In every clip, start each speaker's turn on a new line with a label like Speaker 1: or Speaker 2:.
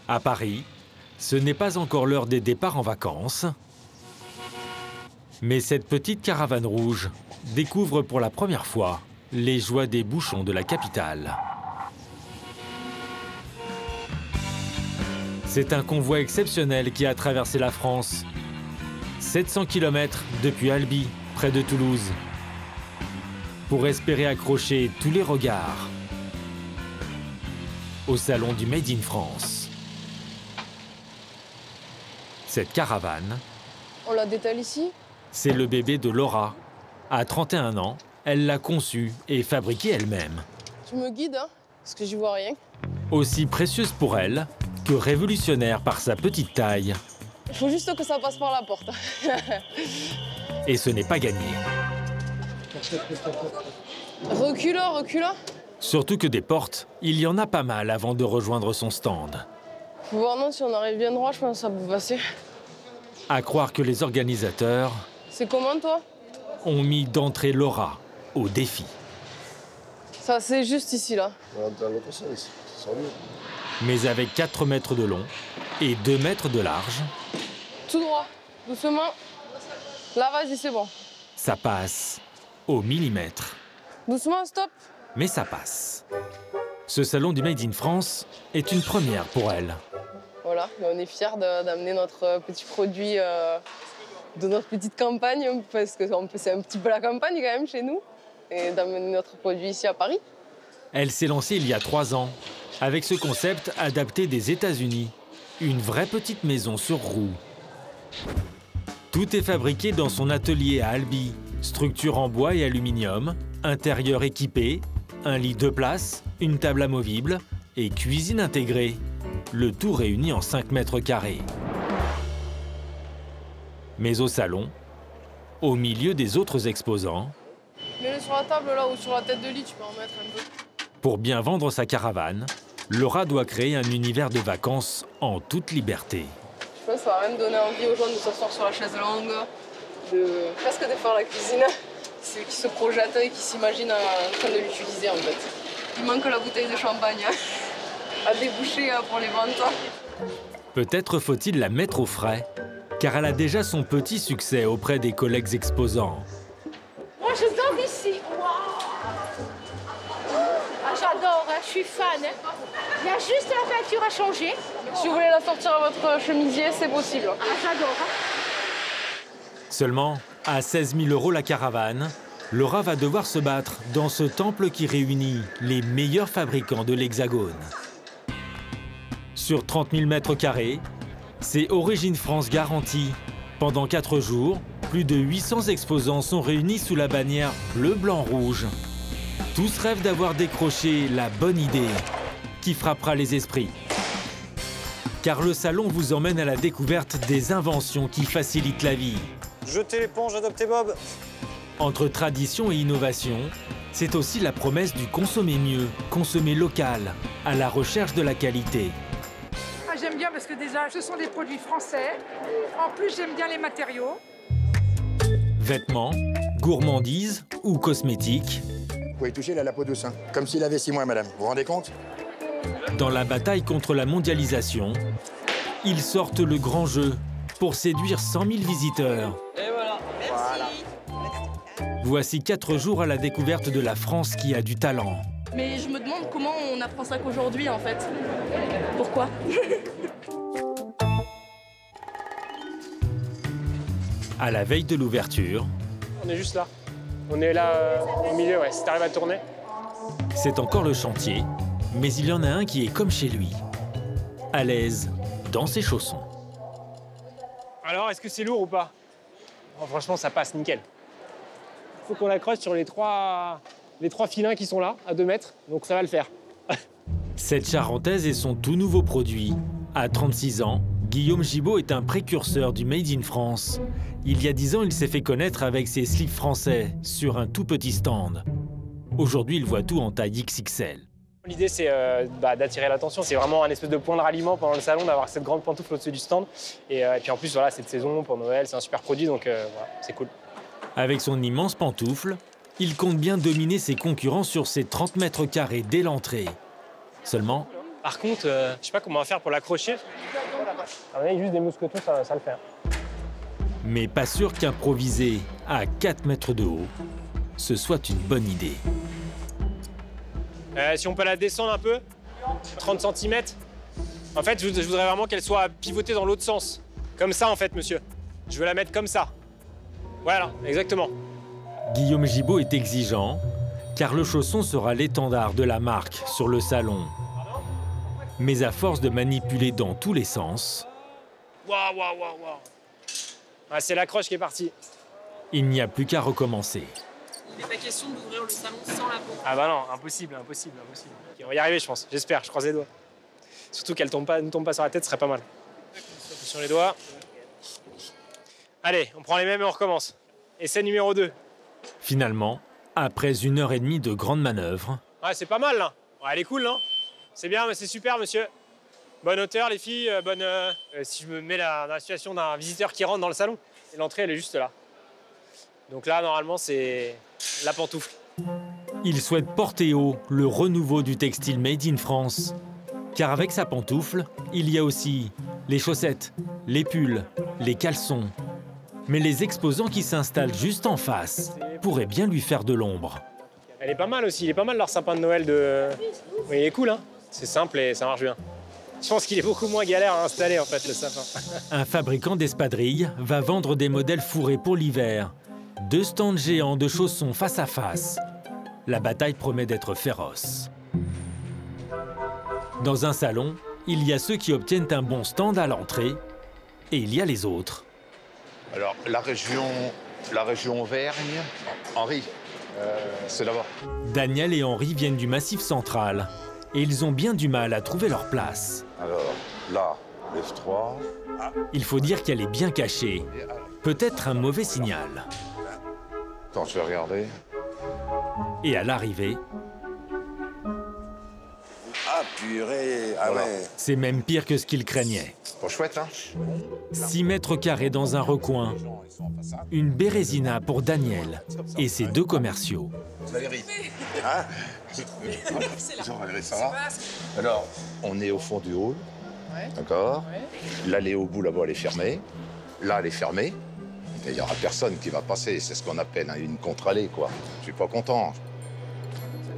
Speaker 1: À Paris, ce n'est pas encore l'heure des départs en vacances. Mais cette petite caravane rouge découvre pour la première fois les joies des bouchons de la capitale. C'est un convoi exceptionnel qui a traversé la France. 700 km depuis Albi, près de Toulouse, pour espérer accrocher tous les regards au salon du Made in France. Cette caravane,
Speaker 2: on la détaille ici.
Speaker 1: C'est le bébé de Laura. À 31 ans, elle l'a conçu et fabriqué elle-même.
Speaker 2: Tu me guides, hein, parce que j'y vois rien.
Speaker 1: Aussi précieuse pour elle que révolutionnaire par sa petite taille.
Speaker 2: Il faut juste que ça passe par la porte.
Speaker 1: Et ce n'est pas gagné.
Speaker 2: Recule, recule.
Speaker 1: Surtout que des portes, il y en a pas mal avant de rejoindre son stand.
Speaker 2: Faut voir, non, si on arrive bien droit, je pense que ça peut passer.
Speaker 1: À croire que les organisateurs...
Speaker 2: C'est comment, toi?
Speaker 1: Ont mis d'entrée Laura au défi.
Speaker 2: Ça, c'est juste ici, là.
Speaker 1: Mais avec 4 mètres de long et 2 mètres de large...
Speaker 2: Tout droit, doucement. Là, vas-y, c'est bon.
Speaker 1: Ça passe au millimètre.
Speaker 2: Doucement, stop.
Speaker 1: Mais ça passe. Ce salon du Made in France est une première pour elle.
Speaker 2: Voilà, on est fiers d'amener notre petit produit de notre petite campagne, parce que c'est un petit peu la campagne quand même chez nous, et d'amener notre produit ici à Paris.
Speaker 1: Elle s'est lancée il y a 3 ans, avec ce concept adapté des États-Unis. Une vraie petite maison sur roues. Tout est fabriqué dans son atelier à Albi. Structure en bois et aluminium, intérieur équipé, un lit 2 places, une table amovible et cuisine intégrée. Le tout réuni en 5 mètres carrés. Mais au salon, au milieu des autres exposants...
Speaker 2: Mets-le sur la table là ou sur la tête de lit, tu peux en mettre un peu.
Speaker 1: Pour bien vendre sa caravane, Laura doit créer un univers de vacances en toute liberté.
Speaker 2: Je pense que ça va même donner envie aux gens de s'asseoir sur la chaise longue, presque de faire la cuisine, qui se projettent et qui s'imaginent en train de l'utiliser en fait. Il manque la bouteille de champagne à déboucher pour les ventes.
Speaker 1: Peut-être faut-il la mettre au frais, car elle a déjà son petit succès auprès des collègues exposants.
Speaker 3: Moi, je dors ici. Wow. Ah, j'adore, hein, je suis fan. Hein. Il y a juste la peinture à changer.
Speaker 2: Si vous voulez la sortir à votre chemisier, c'est possible.
Speaker 3: Ah, j'adore. Hein.
Speaker 1: Seulement, à 16 000 € la caravane, Laura va devoir se battre dans ce temple qui réunit les meilleurs fabricants de l'Hexagone. Sur 30 000 mètres carrés, c'est Origine France garantie. Pendant 4 jours, plus de 800 exposants sont réunis sous la bannière bleu, blanc, rouge. Tous rêvent d'avoir décroché la bonne idée qui frappera les esprits. Car le salon vous emmène à la découverte des inventions qui facilitent la vie.
Speaker 4: Jetez l'éponge, adoptez Bob.
Speaker 1: Entre tradition et innovation, c'est aussi la promesse du consommer mieux, consommer local, à la recherche de la qualité.
Speaker 5: J'aime bien parce que déjà, ce sont des produits français. En plus, j'aime bien les matériaux.
Speaker 1: Vêtements, gourmandises ou cosmétiques.
Speaker 6: Vous pouvez toucher, il a la peau douce, hein. Comme s'il avait 6 mois, madame. Vous vous rendez compte?
Speaker 1: Dans la bataille contre la mondialisation, ils sortent le grand jeu pour séduire 100 000 visiteurs.
Speaker 4: Et voilà.
Speaker 1: Voici 4 jours à la découverte de la France qui a du talent.
Speaker 2: Mais je me demande comment on apprend ça qu'aujourd'hui en fait. Pourquoi?
Speaker 1: À la veille de l'ouverture,
Speaker 4: On est juste là. On est là au milieu, ouais. Si t'arrives à tourner.
Speaker 1: c'est encore le chantier, mais il y en a un qui est comme chez lui, à l'aise dans ses chaussons.
Speaker 4: Alors, est-ce que c'est lourd ou pas? Oh, franchement, ça passe nickel. Faut qu'on accroche sur les trois filins qui sont là, à 2 mètres, donc ça va le faire.
Speaker 1: Cette Charentaise est son tout nouveau produit. À 36 ans, Guillaume Gibaud est un précurseur du Made in France. Il y a 10 ans, il s'est fait connaître avec ses slips français sur un tout petit stand. Aujourd'hui, il voit tout en taille XXL.
Speaker 4: L'idée, c'est d'attirer l'attention. C'est vraiment un espèce de point de ralliement pendant le salon, d'avoir cette grande pantoufle au-dessus du stand. Et puis en plus, voilà, cette saison pour Noël, c'est un super produit, donc voilà, c'est cool.
Speaker 1: Avec son immense pantoufle, il compte bien dominer ses concurrents sur ses 30 mètres carrés dès l'entrée. Seulement,
Speaker 4: Par contre, je sais pas comment on va faire pour l'accrocher. On a juste des mousquetons, ça le fait.
Speaker 1: Mais pas sûr qu'improviser à 4 mètres de haut, ce soit une bonne idée.
Speaker 4: Si on peut la descendre un peu, 30 cm. En fait, je voudrais vraiment qu'elle soit pivotée dans l'autre sens. Comme ça, en fait, monsieur. Je veux la mettre comme ça. Voilà, exactement.
Speaker 1: Guillaume Gibault est exigeant, car le chausson sera l'étendard de la marque sur le salon. Mais à force de manipuler dans tous les sens,
Speaker 4: Waouh. Ah, c'est l'accroche qui est partie.
Speaker 1: il n'y a plus qu'à recommencer.
Speaker 2: Il n'est pas question d'ouvrir le salon sans la pompe.
Speaker 4: Ah bah non, impossible. Ok, on va y arriver, je pense. J'espère, je croise les doigts. Surtout qu'elle ne tombe pas sur la tête, ce serait pas mal. Sur les doigts. Allez, on prend les mêmes et on recommence. Essai numéro 2.
Speaker 1: Finalement, après 1h30 de grande manœuvre,
Speaker 4: Ouais, c'est pas mal, là. Ouais, elle est cool, non? C'est bien, mais c'est super, monsieur. Bonne hauteur, les filles. Si je me mets dans la situation d'un visiteur qui rentre dans le salon, et l'entrée, elle est juste là. Donc là, normalement, c'est la pantoufle.
Speaker 1: il souhaite porter haut le renouveau du textile made in France. Car avec sa pantoufle, il y a aussi les chaussettes, les pulls, les caleçons. Mais les exposants qui s'installent juste en face pourraient bien lui faire de l'ombre.
Speaker 4: Elle est pas mal aussi. Il est pas mal leur sapin de Noël de... Oui, il est cool, hein. C'est simple et ça marche bien. Je pense qu'il est beaucoup moins galère à installer, en fait, le sapin.
Speaker 1: Un fabricant d'espadrilles va vendre des modèles fourrés pour l'hiver. 2 stands géants de chaussons face à face. La bataille promet d'être féroce. Dans un salon, il y a ceux qui obtiennent un bon stand à l'entrée et il y a les autres.
Speaker 7: Alors, la région Auvergne, Henri, c'est là-bas.
Speaker 1: Daniel et Henri viennent du Massif central et ils ont bien du mal à trouver leur place.
Speaker 7: Alors, là, F3.
Speaker 1: Il faut dire qu'elle est bien cachée. Peut-être un mauvais signal.
Speaker 7: Attends, je vais regarder.
Speaker 1: Et à l'arrivée,
Speaker 6: Ah, purée. Ah
Speaker 7: Voilà.
Speaker 6: ouais.
Speaker 1: c'est même pire que ce qu'ils craignaient.
Speaker 7: Pas chouette, hein?
Speaker 1: 6 mètres carrés dans un recoin, une bérésina pour Daniel et ses 2 commerciaux.
Speaker 7: Valérie. Hein? Bonjour Valérie, ça va? Alors, on est au fond du hall. D'accord? Là, elle est au bout, là-bas, elle est fermée. Là, elle est fermée. Il n'y aura personne qui va passer. C'est ce qu'on appelle une contre-allée, quoi. Je suis pas content.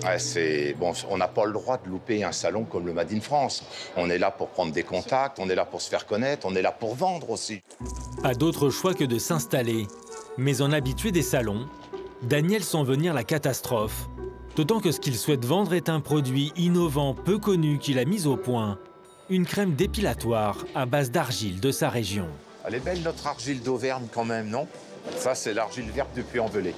Speaker 7: Ouais, bon, on n'a pas le droit de louper un salon comme le Made in France. On est là pour prendre des contacts, on est là pour se faire connaître, on est là pour vendre aussi.
Speaker 1: Pas d'autre choix que de s'installer. Mais en habitué des salons, Daniel sent venir la catastrophe. D'autant que ce qu'il souhaite vendre est un produit innovant peu connu qu'il a mis au point. Une crème dépilatoire à base d'argile de sa région.
Speaker 7: Elle est belle, notre argile d'Auvergne, quand même, non? Ça, c'est l'argile verte du Puy-en-Velay.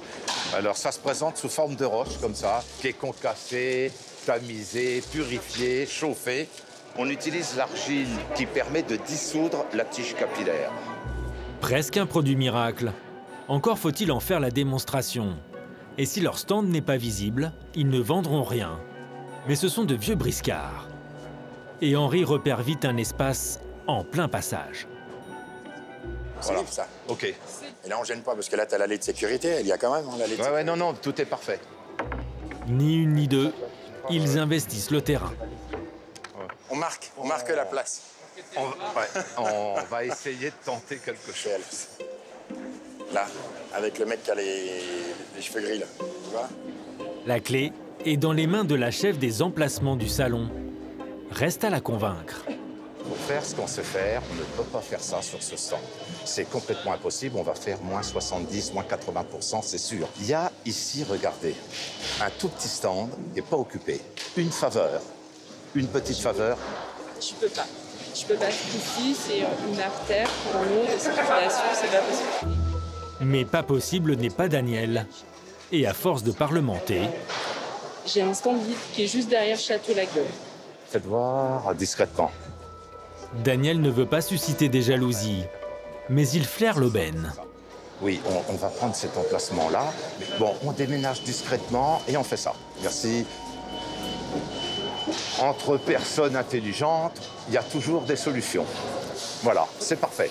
Speaker 7: Alors, ça se présente sous forme de roche, comme ça, qui est concassée, tamisée, purifiée, chauffée. On utilise l'argile qui permet de dissoudre la tige capillaire.
Speaker 1: Presque un produit miracle. Encore faut-il en faire la démonstration. Et si leur stand n'est pas visible, ils ne vendront rien. Mais ce sont de vieux briscards. Et Henri repère vite un espace en plein passage.
Speaker 6: C'est
Speaker 7: Voilà.
Speaker 6: libre, ça.
Speaker 7: OK.
Speaker 6: Et là, on gêne pas, parce que là, t'as l'allée de sécurité. Il y a quand même l'allée de sécurité.
Speaker 7: Ouais, non, tout est parfait.
Speaker 1: Ni une ni deux, ils investissent le terrain.
Speaker 6: On marque la place.
Speaker 7: On va essayer de tenter quelque chose.
Speaker 6: Là, avec le mec qui a les cheveux gris, là. Tu vois?
Speaker 1: La clé est dans les mains de la chef des emplacements du salon. Reste à la convaincre.
Speaker 7: Pour faire ce qu'on sait faire, on ne peut pas faire ça sur ce stand. C'est complètement impossible, on va faire moins 70, moins 80%, c'est sûr. Il y a ici, regardez, un tout petit stand qui n'est pas occupé. Une faveur, une petite faveur.
Speaker 2: Je peux pas. Ici, c'est une artère pour nous de circulation, c'est pas possible.
Speaker 1: Mais pas possible n'est pas Daniel. Et à force de parlementer,
Speaker 2: J'ai un stand vide qui est juste derrière Château-Lagueule.
Speaker 7: Faites voir discrètement.
Speaker 1: Daniel ne veut pas susciter des jalousies. Mais il flaire l'aubaine.
Speaker 7: Oui, on va prendre cet emplacement-là. Bon, on déménage discrètement et on fait ça. Merci. Entre personnes intelligentes, il y a toujours des solutions. Voilà, c'est parfait.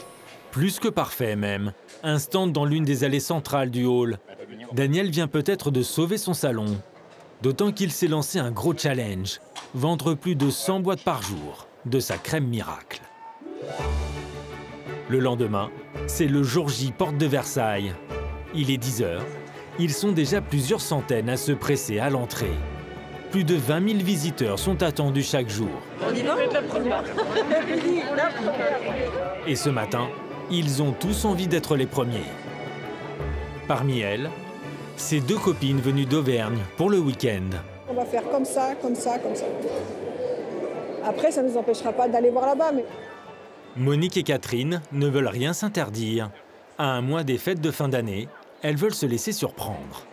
Speaker 1: Plus que parfait même. Un stand dans l'une des allées centrales du hall. Daniel vient peut-être de sauver son salon. D'autant qu'il s'est lancé un gros challenge. vendre plus de 100 boîtes par jour de sa crème miracle. Le lendemain, c'est le jour J, porte de Versailles. Il est 10 h. Ils sont déjà plusieurs centaines à se presser à l'entrée. Plus de 20 000 visiteurs sont attendus chaque jour. Et ce matin, ils ont tous envie d'être les premiers. Parmi elles, ces deux copines venues d'Auvergne pour le week-end.
Speaker 8: On va faire comme ça, comme ça, comme ça. Après, ça ne nous empêchera pas d'aller voir là-bas. Mais...
Speaker 1: Monique et Catherine ne veulent rien s'interdire. À un mois des fêtes de fin d'année, elles veulent se laisser surprendre.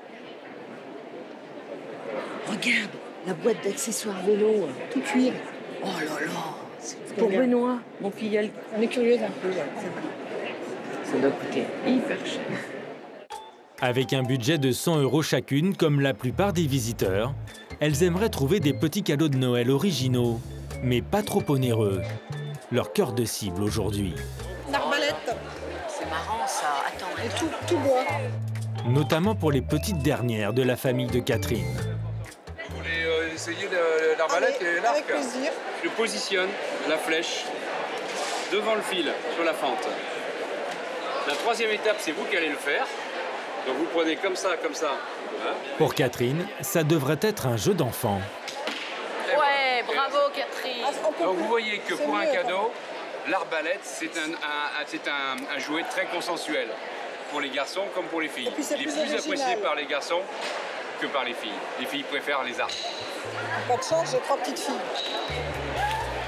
Speaker 9: Regarde, la boîte d'accessoires vélo, tout cuir. Oh là là, c'est pour Benoît, mon filleul.
Speaker 8: On est curieux un peu.
Speaker 9: Ça doit coûter hyper cher.
Speaker 1: Avec un budget de 100 € chacune, comme la plupart des visiteurs, elles aimeraient trouver des petits cadeaux de Noël originaux, mais pas trop onéreux. Leur cœur de cible aujourd'hui.
Speaker 8: Une arbalète.
Speaker 9: C'est marrant ça, attends.
Speaker 8: Et tout bois.
Speaker 1: Notamment pour les petites dernières de la famille de Catherine.
Speaker 10: Vous voulez essayer l'arbalète et l'arc?
Speaker 8: Avec plaisir.
Speaker 10: Je positionne la flèche devant le fil, sur la fente. La troisième étape, c'est vous qui allez le faire. Donc vous prenez comme ça, comme ça. Hein?
Speaker 1: Pour Catherine, ça devrait être un jeu d'enfant.
Speaker 9: Ouais, bravo Catherine.
Speaker 10: Donc vous voyez que pour un cadeau, l'arbalète, c'est un jouet très consensuel. Pour les garçons comme pour les filles. Il est plus apprécié par les garçons que par les filles. Les filles préfèrent les arcs.
Speaker 8: Pas de chance, j'ai 3 petites filles.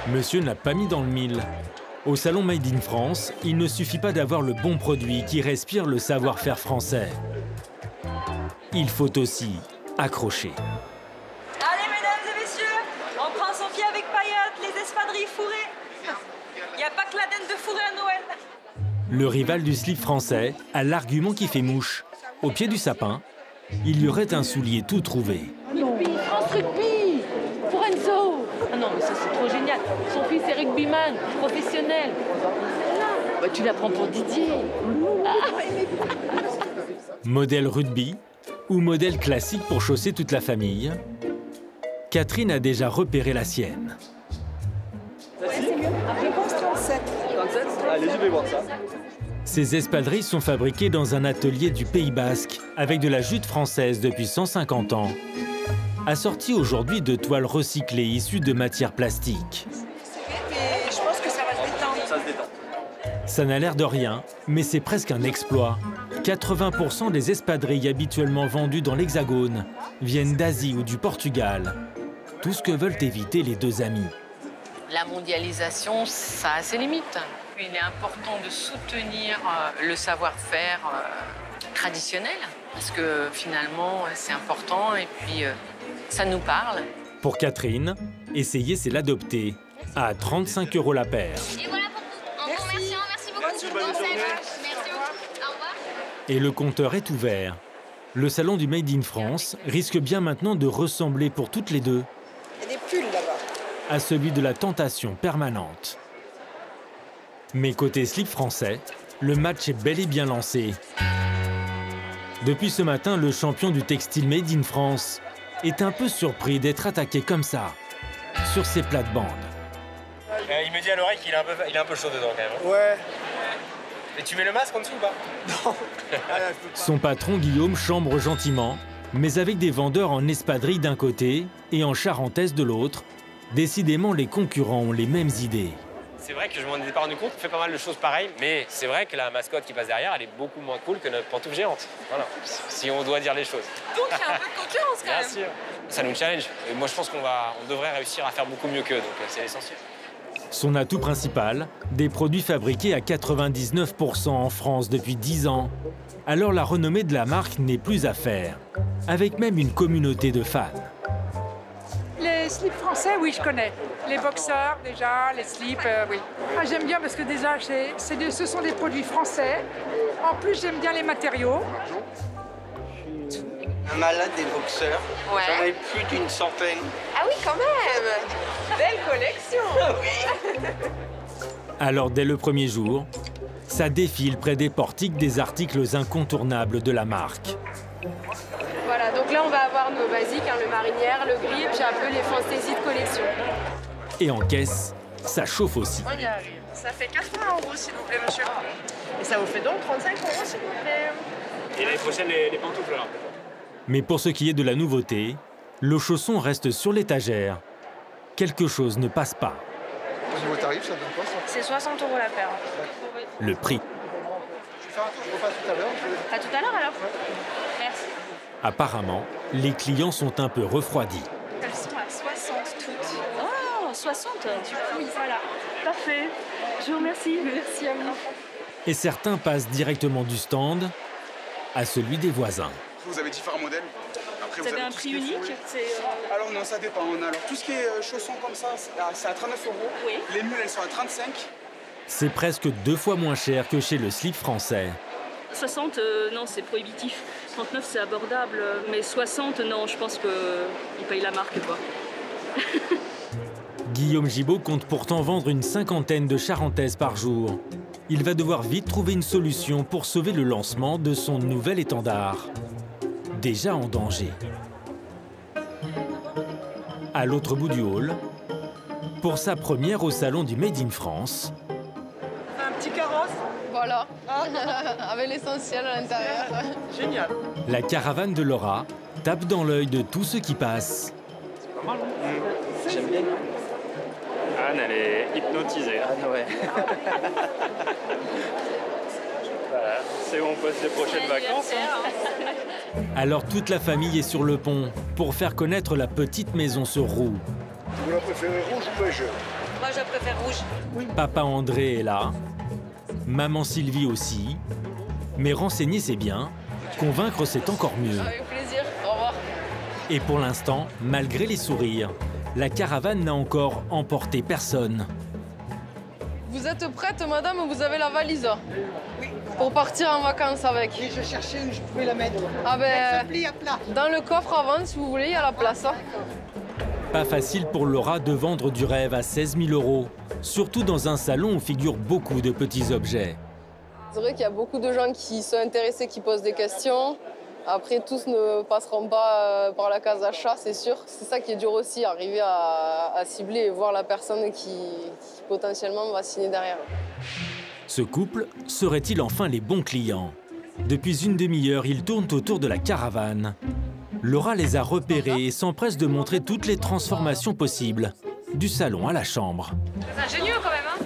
Speaker 1: Monsieur n'a pas mis dans le mille. Au salon Made in France, il ne suffit pas d'avoir le bon produit qui respire le savoir-faire français. Il faut aussi accrocher.
Speaker 11: Allez, mesdames et messieurs, on prend son pied avec paillettes, les espadrilles fourrées. Il n'y a pas que la dinde de fourré à Noël.
Speaker 1: Le rival du slip français a l'argument qui fait mouche. Au pied du sapin, il y aurait un soulier tout trouvé.
Speaker 3: Rugby, France Rugby, pour Enzo.
Speaker 9: Ah non, mais ça c'est trop génial. Son fils est rugbyman, professionnel. Bah, tu la prends pour Didier.
Speaker 1: Modèle rugby ou modèle classique pour chausser toute la famille, Catherine a déjà repéré la sienne.
Speaker 8: C'est mieux. Je pense 37.
Speaker 12: 37 ? Allez, je vais voir ça.
Speaker 1: Ces espadrilles sont fabriquées dans un atelier du Pays Basque avec de la jute française depuis 150 ans, assortie aujourd'hui de toiles recyclées issues de matières plastiques.
Speaker 8: Et je pense que ça va se détendre.
Speaker 12: Ça se détend.
Speaker 1: Ça n'a l'air de rien, mais c'est presque un exploit. 80% des espadrilles habituellement vendues dans l'Hexagone viennent d'Asie ou du Portugal. Tout ce que veulent éviter les deux amis.
Speaker 9: La mondialisation, ça a ses limites. Il est important de soutenir le savoir-faire traditionnel, parce que finalement, c'est important et puis ça nous parle.
Speaker 1: Pour Catherine, essayer, c'est l'adopter. À 35 € la paire.
Speaker 13: Et voilà pour vous. En vous remerciant, merci beaucoup. Bonne journée. Merci beaucoup. Au revoir.
Speaker 1: Et le compteur est ouvert. Le salon du Made in France risque bien maintenant de ressembler pour toutes les deux
Speaker 8: Il y a des pulls là-bas.
Speaker 1: à celui de la tentation permanente. Mais côté slip français, le match est bel et bien lancé. Depuis ce matin, le champion du textile Made in France est un peu surpris d'être attaqué comme ça, sur ses plates-bandes.
Speaker 4: Il me dit à l'oreille qu'il est un peu chaud dedans quand même.
Speaker 12: Ouais.
Speaker 4: Et tu mets le masque en dessous ou pas?
Speaker 12: Non.
Speaker 1: Son patron Guillaume chambre gentiment, mais avec des vendeurs en espadrille d'un côté et en charentaise de l'autre. Décidément, les concurrents ont les mêmes idées.
Speaker 4: C'est vrai que je m'en étais pas rendu compte, on fait pas mal de choses pareilles, mais c'est vrai que la mascotte qui passe derrière, elle est beaucoup moins cool que notre pantoufle géante. Voilà, si on doit dire les choses.
Speaker 11: Donc il y a un peu de concurrence quand
Speaker 4: Bien
Speaker 11: même.
Speaker 4: sûr. Ça nous challenge. Et moi, je pense qu'on devrait réussir à faire beaucoup mieux qu'eux, donc c'est l'essentiel.
Speaker 1: Son atout principal, des produits fabriqués à 99% en France depuis 10 ans. Alors la renommée de la marque n'est plus à faire, avec même une communauté de fans.
Speaker 5: Les slips français, oui, je connais. Les boxeurs, déjà, les slips, oui. Ah, j'aime bien parce que déjà, ce sont des produits français. En plus, j'aime bien les matériaux.
Speaker 12: Un malade des boxeurs.
Speaker 11: Ouais.
Speaker 12: J'en ai plus d'une centaine.
Speaker 11: Ah oui, quand même. Belle collection.
Speaker 1: Alors dès le premier jour, ça défile près des portiques des articles incontournables de la marque.
Speaker 2: Voilà, donc là on va avoir nos basique, hein, le marinière, le gris, et puis un peu les fantaisies de collection.
Speaker 1: Et en caisse, ça chauffe aussi.
Speaker 14: On y arrive. Ça fait 80 € s'il vous plaît, monsieur. Et ça vous fait donc 35 € s'il vous plaît.
Speaker 4: Et l'année prochaine, les pantoufles alors.
Speaker 1: Mais pour ce qui est de la nouveauté, le chausson reste sur l'étagère. Quelque chose ne passe pas.
Speaker 15: Au niveau tarif, ça donne quoi ça?
Speaker 14: C'est 60 € la paire.
Speaker 1: Le prix.
Speaker 15: Je vais faire un tour, je repasse tout à l'heure.
Speaker 14: À tout à l'heure alors. Merci.
Speaker 1: Apparemment, les clients sont un peu refroidis.
Speaker 14: Elles sont à 60 toutes. Oh, 60 du coup, oui, voilà. Parfait. Je vous remercie. Merci à vous.
Speaker 1: Et certains passent directement du stand à celui des voisins.
Speaker 15: Vous avez différents modèles. Après,
Speaker 14: vous avez un prix unique?
Speaker 15: Alors non, ça dépend. Alors tout ce qui est chaussons comme ça, c'est à 39 €.
Speaker 14: Oui.
Speaker 15: Les mules, elles sont à 35.
Speaker 1: C'est presque 2 fois moins cher que chez le slip français.
Speaker 16: 60, non, c'est prohibitif. 39, c'est abordable. Mais 60, non, je pense qu'ils payent la marque, quoi.
Speaker 1: Guillaume Gibaud compte pourtant vendre une 50aine de charentaises par jour. Il va devoir vite trouver une solution pour sauver le lancement de son nouvel étendard. Déjà en danger. À l'autre bout du hall, pour sa première au salon du Made in France.
Speaker 14: Un petit carrosse.
Speaker 2: Voilà, avec l'essentiel à l'intérieur.
Speaker 14: Génial.
Speaker 1: La caravane de Laura tape dans l'œil de tous ceux qui passent.
Speaker 4: C'est pas mal, hein? J'aime bien. Anne, elle est hypnotisée.
Speaker 12: Ah ouais.
Speaker 4: Voilà, c'est où on passe les prochaines vacances.
Speaker 1: Alors toute la famille est sur le pont pour faire connaître la petite maison sur roue.
Speaker 15: Vous la préférez rouge ou beige?
Speaker 11: Moi, je préfère rouge. Oui.
Speaker 1: Papa André est là, maman Sylvie aussi. Mais renseigner c'est bien, convaincre c'est encore mieux.
Speaker 2: Avec plaisir, au revoir.
Speaker 1: Et pour l'instant, malgré les sourires, la caravane n'a encore emporté personne.
Speaker 2: Vous êtes prête, madame? Vous avez la valise? Oui. Pour partir en vacances avec?
Speaker 14: Oui, je cherchais où je pouvais la mettre.
Speaker 2: Ah ben,
Speaker 14: Elle se plie à plat.
Speaker 2: dans le coffre avant, si vous voulez, il y a la place. Hein.
Speaker 1: Pas facile pour Laura de vendre du rêve à 16 000 €, surtout dans un salon où figurent beaucoup de petits objets.
Speaker 2: C'est vrai qu'il y a beaucoup de gens qui sont intéressés, qui posent des questions. Après, tous ne passeront pas par la case achat, c'est sûr. C'est ça qui est dur aussi, arriver à cibler et voir la personne qui potentiellement va signer derrière.
Speaker 1: Ce couple serait-il enfin les bons clients? Depuis une demi-heure, ils tournent autour de la caravane. Laura les a repérés et s'empresse de montrer toutes les transformations possibles, du salon à la chambre.
Speaker 14: C'est ingénieux quand même, hein?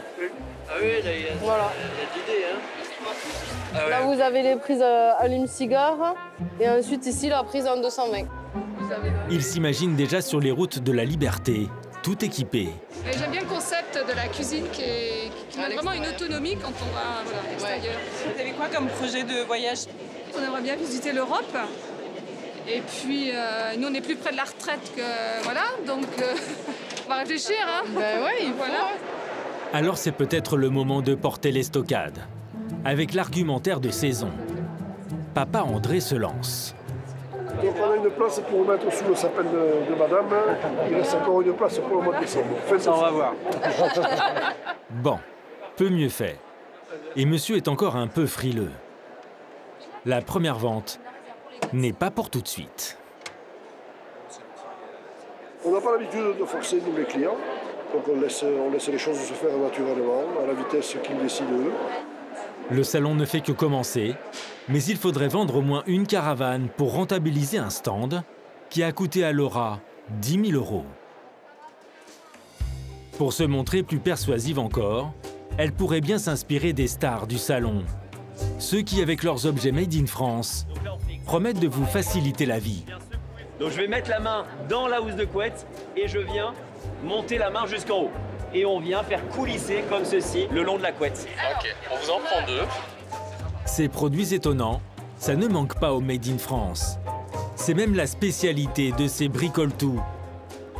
Speaker 12: Ah oui, là, il y a d'idées, hein. Ah ouais.
Speaker 2: Là, vous avez les prises allume-cigare et ensuite ici, la prise en 220.
Speaker 1: Ils s'imaginent déjà sur les routes de la liberté, tout équipé.
Speaker 5: J'aime bien le concept de la cuisine qui a vraiment une autonomie quand on va à l'extérieur.
Speaker 14: Vous avez quoi comme projet de voyage?
Speaker 5: On aimerait bien visiter l'Europe. Et puis, nous, on est plus près de la retraite que... Voilà, donc on va réfléchir, hein.
Speaker 2: Ben oui, voilà.
Speaker 1: Alors c'est peut-être le moment de porter l'estocade, avec l'argumentaire de saison. Papa André se lance.
Speaker 17: Donc on a une place pour mettre sous le sapin de madame. Il reste encore une place pour le mois de décembre.
Speaker 12: Ça, on va voir.
Speaker 1: Bon, peu mieux fait. Et monsieur est encore un peu frileux. La première vente n'est pas pour tout de suite.
Speaker 17: On n'a pas l'habitude de forcer nous les clients. Donc on laisse les choses se faire naturellement, à la vitesse qu'ils décident eux.
Speaker 1: Le salon ne fait que commencer, mais il faudrait vendre au moins une caravane pour rentabiliser un stand qui a coûté à Laura 10 000 €. Pour se montrer plus persuasive encore, elle pourrait bien s'inspirer des stars du salon. Ceux qui, avec leurs objets Made in France, promettent de vous faciliter la vie.
Speaker 12: Donc je vais mettre la main dans la housse de couette et je viens monter la main jusqu'en haut. Et on vient faire coulisser comme ceci le long de la couette.
Speaker 18: Ok, on vous en prend 2.
Speaker 1: Ces produits étonnants, ça ne manque pas au Made in France. C'est même la spécialité de ces bricole-tout,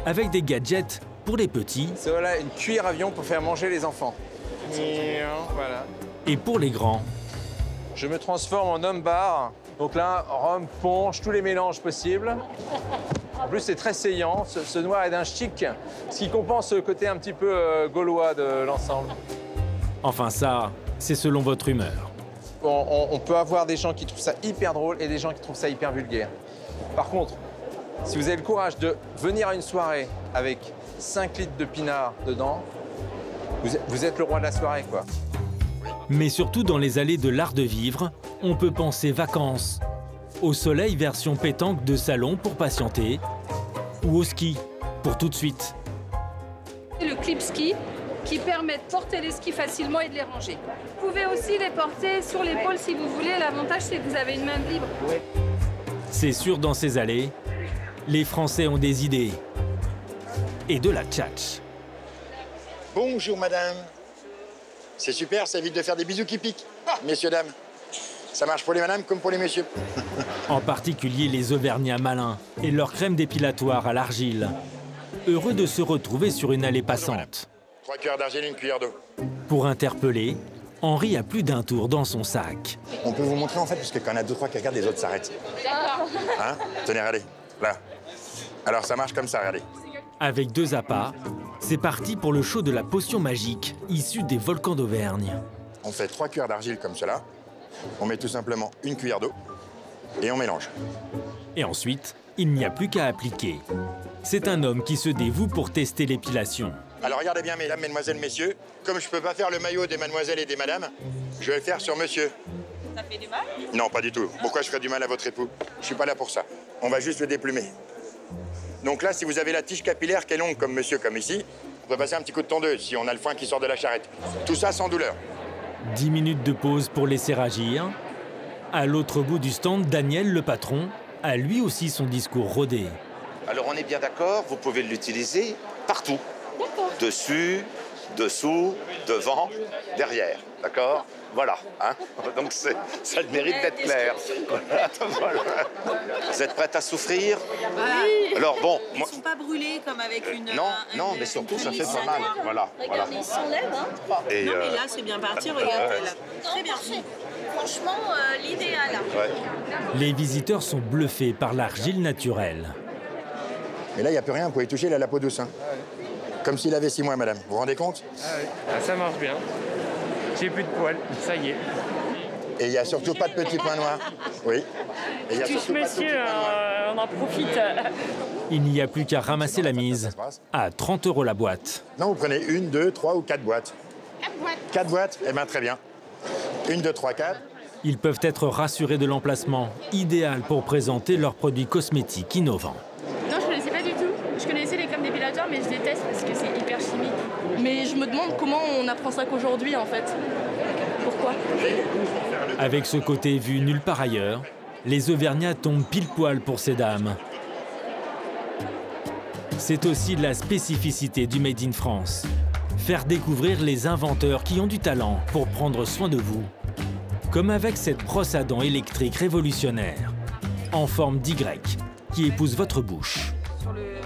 Speaker 1: avec des gadgets pour les petits.
Speaker 19: C'est voilà une cuillère avion pour faire manger les enfants. Voilà.
Speaker 1: Et pour les grands.
Speaker 19: Je me transforme en homme bar. Donc là, rhum, punch, tous les mélanges possibles. En plus, c'est très saillant. Ce noir est d'un chic, ce qui compense le côté un petit peu gaulois de l'ensemble.
Speaker 1: Enfin ça, c'est selon votre humeur.
Speaker 19: On peut avoir des gens qui trouvent ça hyper drôle et des gens qui trouvent ça hyper vulgaire. Par contre, Si vous avez le courage de venir à une soirée avec 5 litres de pinard dedans, vous êtes le roi de la soirée, quoi.
Speaker 1: Mais surtout dans les allées de l'art de vivre, on peut penser vacances. Au soleil version pétanque de salon pour patienter, ou au ski pour tout de suite.
Speaker 18: Le clip ski qui permet de porter les skis facilement et de les ranger. Vous pouvez aussi les porter sur l'épaule si vous voulez. L'avantage, c'est que vous avez une main libre.
Speaker 1: C'est sûr, dans ces allées, les Français ont des idées et de la tchatch.
Speaker 6: Bonjour madame. C'est super, ça évite de faire des bisous qui piquent. Messieurs, dames. Ça marche pour les madames comme pour les messieurs.
Speaker 1: En particulier les Auvergnats malins et leur crème dépilatoire à l'argile. Heureux de se retrouver sur une allée passante.
Speaker 6: 3 cuillères d'argile, 1 cuillère d'eau.
Speaker 1: Pour interpeller, Henri a plus d'un tour dans son sac.
Speaker 6: On peut vous montrer en fait, parce que quand on a 2-3 qui regardent, les autres s'arrêtent. Hein? Tenez, regardez. Là. Alors ça marche comme ça, regardez.
Speaker 1: Avec 2 appâts, c'est parti pour le show de la potion magique, issue des volcans d'Auvergne.
Speaker 6: On fait 3 cuillères d'argile comme cela. On met tout simplement 1 cuillère d'eau et on mélange.
Speaker 1: Et ensuite, il n'y a plus qu'à appliquer. C'est un homme qui se dévoue pour tester l'épilation.
Speaker 6: Alors regardez bien, mesdames, mesdemoiselles, messieurs. Comme je peux pas faire le maillot des mademoiselles et des madames, je vais le faire sur monsieur.
Speaker 11: Ça fait du mal?
Speaker 6: Non, pas du tout. Pourquoi je ferais du mal à votre époux? Je suis pas là pour ça. On va juste le déplumer. Donc là, si vous avez la tige capillaire qui est longue comme monsieur, comme ici, on peut passer un petit coup de tondeuse si on a le foin qui sort de la charrette. Tout ça sans douleur.
Speaker 1: 10 minutes de pause pour laisser agir. À l'autre bout du stand, Daniel, le patron, a lui aussi son discours rodé.
Speaker 7: Alors on est bien d'accord, vous pouvez l'utiliser partout. Dessus, dessous, devant, derrière. D'accord? Voilà. Hein? Donc ça a le mérite d'être clair. Voilà. Vous êtes prête à souffrir?
Speaker 11: Oui.
Speaker 7: Alors bon...
Speaker 11: Ils ne sont pas brûlés comme avec une...
Speaker 7: Non, mais surtout ça fait pas mal. Voilà.
Speaker 11: Regarde, ils s'enlèvent. Hein.
Speaker 7: Et
Speaker 11: non, mais là, c'est bien parti. Regarde, là. Très bien. Franchement, l'idéal.
Speaker 7: Ouais.
Speaker 1: Les visiteurs sont bluffés par l'argile naturelle.
Speaker 6: Et là, il n'y a plus rien, vous pouvez toucher, il a la peau douce. Hein. Comme s'il avait 6 mois, madame. Vous vous rendez compte?
Speaker 4: Ah, ça marche bien. J'ai plus de poils, ça y est.
Speaker 6: Et il n'y a surtout pas de petits points noirs. Oui. Et il y a surtout pas de petits points noirs.
Speaker 16: On en profite.
Speaker 1: Il n'y a plus qu'à ramasser la mise. À 30 € la boîte.
Speaker 6: Non, vous prenez 1, 2, 3 ou 4 boîtes.
Speaker 3: 4 boîtes.
Speaker 6: 4 boîtes? Eh bien, très bien. 1, 2, 3, 4.
Speaker 1: Ils peuvent être rassurés de l'emplacement, idéal pour présenter leurs produits cosmétiques innovants.
Speaker 16: Non, je connaissais pas du tout. Je connaissais les crèmes dépilateurs, mais je déteste parce que c'est hyper chimique.
Speaker 2: Mais je me demande comment on apprend ça qu'aujourd'hui, en fait. Pourquoi?
Speaker 1: Avec ce côté vu nulle part ailleurs, les Auvergnats tombent pile poil pour ces dames. C'est aussi la spécificité du Made in France. Faire découvrir les inventeurs qui ont du talent pour prendre soin de vous. Comme avec cette brosse à dents électrique révolutionnaire, en forme d'Y, qui épouse votre bouche.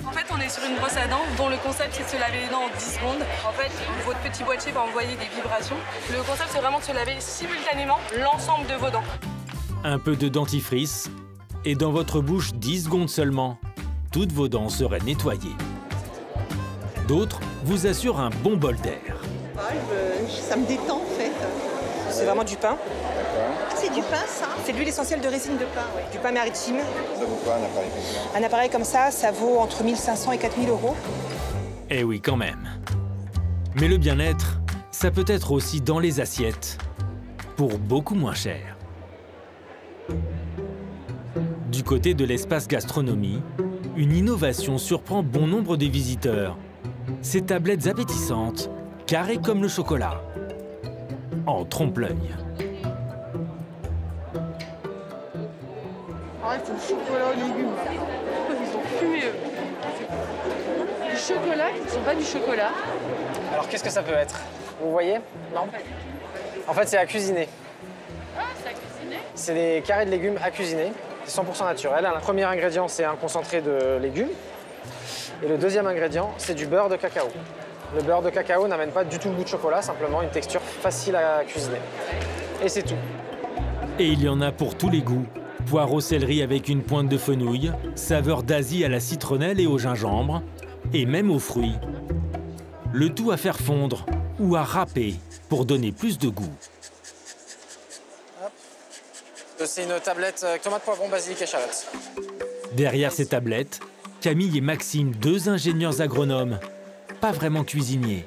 Speaker 2: En fait, on est sur une brosse à dents dont le concept, c'est de se laver les dents en 10 secondes. En fait, votre petit boîtier va envoyer des vibrations. Le concept, c'est vraiment de se laver simultanément l'ensemble de vos dents.
Speaker 1: Un peu de dentifrice, et dans votre bouche 10 secondes seulement, toutes vos dents seraient nettoyées. D'autres vous assurent un bon bol d'air.
Speaker 20: Ça me détend en fait.
Speaker 21: C'est vraiment du pain.
Speaker 20: C'est du pain ça?
Speaker 21: C'est de l'huile essentielle de résine de pain, oui. Du pain maritime.
Speaker 6: Ça vaut quoi un appareil comme ça?
Speaker 21: Un appareil comme ça vaut entre 1 500 et 4 000 €.
Speaker 1: Eh oui, quand même. Mais le bien-être, ça peut être aussi dans les assiettes, pour beaucoup moins cher. Du côté de l'espace gastronomie, une innovation surprend bon nombre des visiteurs. Ces tablettes appétissantes, carrées comme le chocolat, en trompe-l'œil.
Speaker 5: Arrête, c'est le chocolat aux légumes. Ils sont fumés.
Speaker 2: Du chocolat qui ne sont pas du chocolat.
Speaker 4: Alors qu'est-ce que ça peut être? Vous voyez? Non? En fait, c'est à cuisiner.
Speaker 2: Ah, c'est à cuisiner?
Speaker 4: C'est des carrés de légumes à cuisiner. C'est 100% naturel. Le premier ingrédient, c'est un concentré de légumes. Et le deuxième ingrédient, c'est du beurre de cacao. Le beurre de cacao n'amène pas du tout le goût de chocolat, simplement une texture facile à cuisiner. Et c'est tout.
Speaker 1: Et il y en a pour tous les goûts. Poire au céleri avec une pointe de fenouil, saveur d'Asie à la citronnelle et au gingembre, et même aux fruits. Le tout à faire fondre ou à râper pour donner plus de goût.
Speaker 4: C'est une tablette tomate, poivron, basilic, échalote.
Speaker 1: Derrière ces tablettes, Camille et Maxime, 2 ingénieurs agronomes, pas vraiment cuisiniers.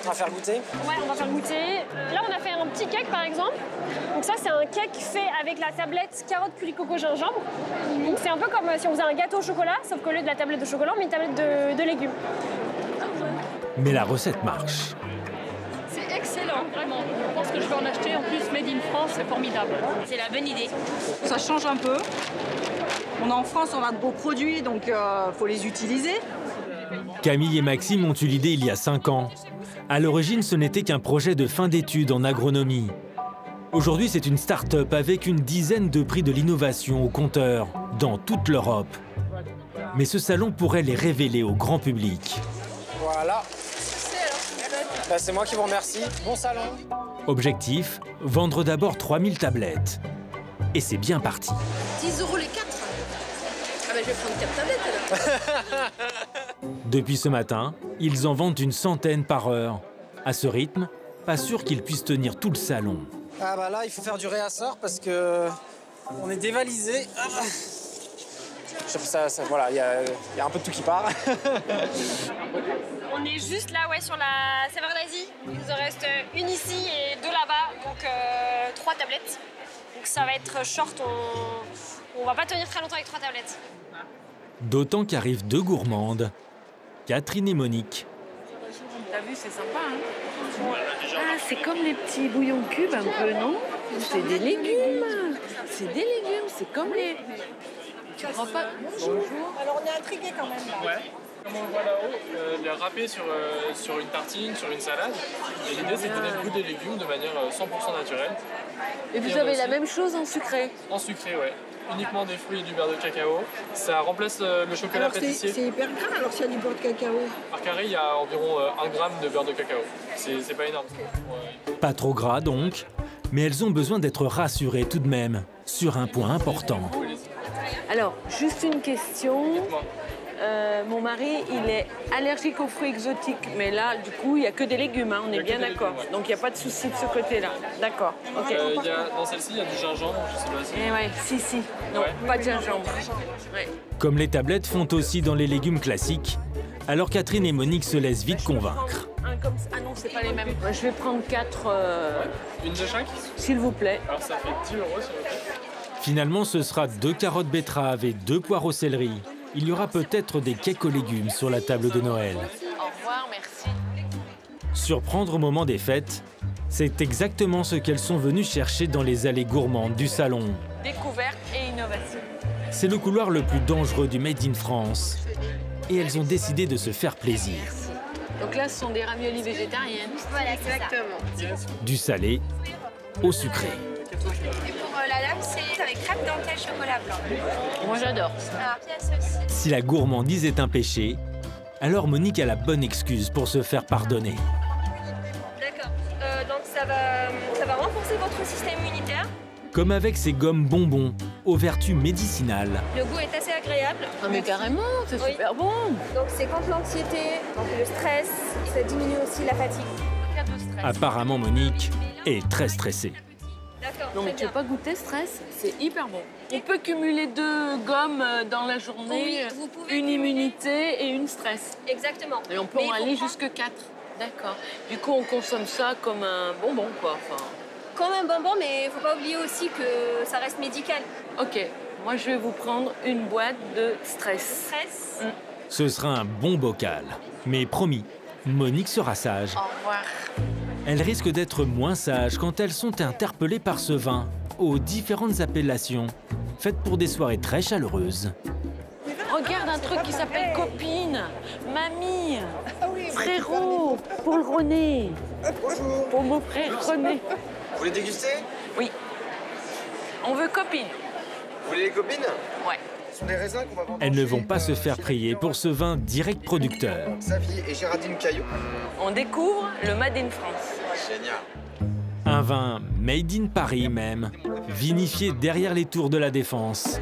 Speaker 10: On va faire goûter?
Speaker 22: Ouais, on va faire goûter. Là, on a fait un petit cake, par exemple. Donc ça, c'est un cake fait avec la tablette carotte curry coco gingembre. Donc c'est un peu comme si on faisait un gâteau au chocolat, sauf qu'au lieu de la tablette de chocolat, on met une tablette de légumes.
Speaker 1: Mais la recette marche.
Speaker 16: C'est excellent, vraiment. Je pense que je vais en acheter. En plus, Made in France, c'est formidable.
Speaker 11: C'est la bonne idée.
Speaker 23: Ça change un peu. On est en France, on a de beaux produits, donc faut les utiliser.
Speaker 1: Camille et Maxime ont eu l'idée il y a 5 ans. À l'origine, ce n'était qu'un projet de fin d'études en agronomie. Aujourd'hui, c'est une start-up avec une dizaine de prix de l'innovation au compteur dans toute l'Europe. Mais ce salon pourrait les révéler au grand public.
Speaker 10: Voilà. Bah, c'est moi qui vous remercie. Bon salon.
Speaker 1: Objectif, vendre d'abord 3000 tablettes. Et c'est bien parti.
Speaker 2: 10 € les 4. Ah ben je vais prendre 4 tablettes alors.
Speaker 1: Depuis ce matin, ils en vendent une centaine par heure. À ce rythme, pas sûr qu'ils puissent tenir tout le salon.
Speaker 10: Ah bah là, il faut faire du réassort parce que on est dévalisé. Voilà, il y a un peu de tout qui part.
Speaker 22: On est juste là, ouais, sur la saveur d'Asie. Il nous en reste une ici et 2 là-bas, donc 3 tablettes. Donc ça va être short, on va pas tenir très longtemps avec 3 tablettes.
Speaker 1: D'autant qu'arrivent 2 gourmandes, Catherine et Monique.
Speaker 24: T'as vu, c'est sympa, hein? Ah, c'est comme les petits bouillons cubes un peu, non? C'est des légumes. C'est des légumes, c'est comme les... Tu crois pas?
Speaker 8: Bonjour. Alors on est intrigués quand même là.
Speaker 25: Ouais. Comme on le voit là-haut, les râper sur une tartine, sur une salade. Et l'idée, c'est de donner le goût des légumes de manière 100% naturelle.
Speaker 24: Et vous avez la même chose en sucré?
Speaker 25: En sucré, ouais. Uniquement des fruits et du beurre de cacao. Ça remplace le chocolat pâtissier.
Speaker 8: C'est hyper gras alors s'il y a du beurre de cacao.
Speaker 25: Par carré, il y a environ 1 gramme de beurre de cacao. C'est pas énorme. Ouais.
Speaker 1: Pas trop gras donc, mais elles ont besoin d'être rassurées tout de même sur un point important.
Speaker 24: Alors, juste une question. Mon mari, il est allergique aux fruits exotiques, mais là, du coup, il n'y a que des légumes, hein, on est bien d'accord. Ouais. Donc, il n'y a pas de souci de ce côté-là. D'accord. Okay.
Speaker 25: Dans celle-ci, il y a du gingembre, je sais pas si...
Speaker 24: Eh ouais, si. Non, ouais. Pas de gingembre. Ouais.
Speaker 1: Comme les tablettes font aussi dans les légumes classiques, alors Catherine et Monique se laissent vite convaincre.
Speaker 24: Ah non, c'est pas les mêmes. Je vais prendre 4...
Speaker 25: Une de chaque?
Speaker 24: S'il vous plaît.
Speaker 25: Alors, ça fait 10 €, s'il vous plaît.
Speaker 1: Finalement, ce sera 2 carottes betteraves et 2 poireaux céleri. Il y aura peut-être des cakes aux légumes sur la table de Noël.
Speaker 9: Au revoir, merci.
Speaker 1: Surprendre au moment des fêtes, c'est exactement ce qu'elles sont venues chercher dans les allées gourmandes du salon.
Speaker 24: Découverte et innovation.
Speaker 1: C'est le couloir le plus dangereux du Made in France. Et elles ont décidé de se faire plaisir.
Speaker 24: Donc là, ce sont des raviolis végétariennes.
Speaker 2: Voilà, exactement.
Speaker 1: Du salé au sucré.
Speaker 13: Et pour la lame, c'est avec crème dentelle chocolat blanc.
Speaker 24: Moi, j'adore.
Speaker 13: Alors, pièce aussi.
Speaker 1: Si la gourmandise est un péché, alors Monique a la bonne excuse pour se faire pardonner.
Speaker 22: D'accord. Donc ça va renforcer votre système immunitaire.
Speaker 1: Comme avec ces gommes bonbons aux vertus médicinales.
Speaker 22: Le goût est assez agréable.
Speaker 24: Ah mais carrément, c'est super bon.
Speaker 22: Donc c'est contre l'anxiété, contre le stress, ça diminue aussi la fatigue.
Speaker 1: Apparemment, Monique est très stressée.
Speaker 24: Non mais tu veux pas goûter stress? C'est hyper bon. On peut cumuler 2 gommes dans la journée,
Speaker 22: oui, vous pouvez
Speaker 24: une immunité et une stress.
Speaker 22: Exactement.
Speaker 24: Et on peut en aller jusque 4. D'accord. Du coup, on consomme ça comme un bonbon, quoi. Enfin...
Speaker 22: Comme un bonbon, mais il faut pas oublier aussi que ça reste médical.
Speaker 24: Ok. Moi, je vais vous prendre une boîte de stress.
Speaker 22: Stress.
Speaker 1: Ce sera un bon bocal. Mais promis, Monique sera sage.
Speaker 9: Au revoir.
Speaker 1: Elles risquent d'être moins sages quand elles sont interpellées par ce vin, aux différentes appellations, faites pour des soirées très chaleureuses.
Speaker 24: Regarde un truc qui s'appelle copine, mamie, frérot, pour le René.
Speaker 15: Bonjour.
Speaker 24: Pour mon frère René.
Speaker 15: Vous voulez déguster?
Speaker 24: Oui. On veut copine.
Speaker 15: Vous voulez les copines?
Speaker 24: Ouais.
Speaker 15: Ce sont des raisins qu'on va vendre.
Speaker 1: Elles ne vont pas se faire prier pour ce vin direct producteur.
Speaker 15: Xavier et Géraldine Caillot.
Speaker 24: On découvre le Made in France.
Speaker 15: Génial.
Speaker 1: Un vin made in Paris même, vinifié derrière les tours de la Défense.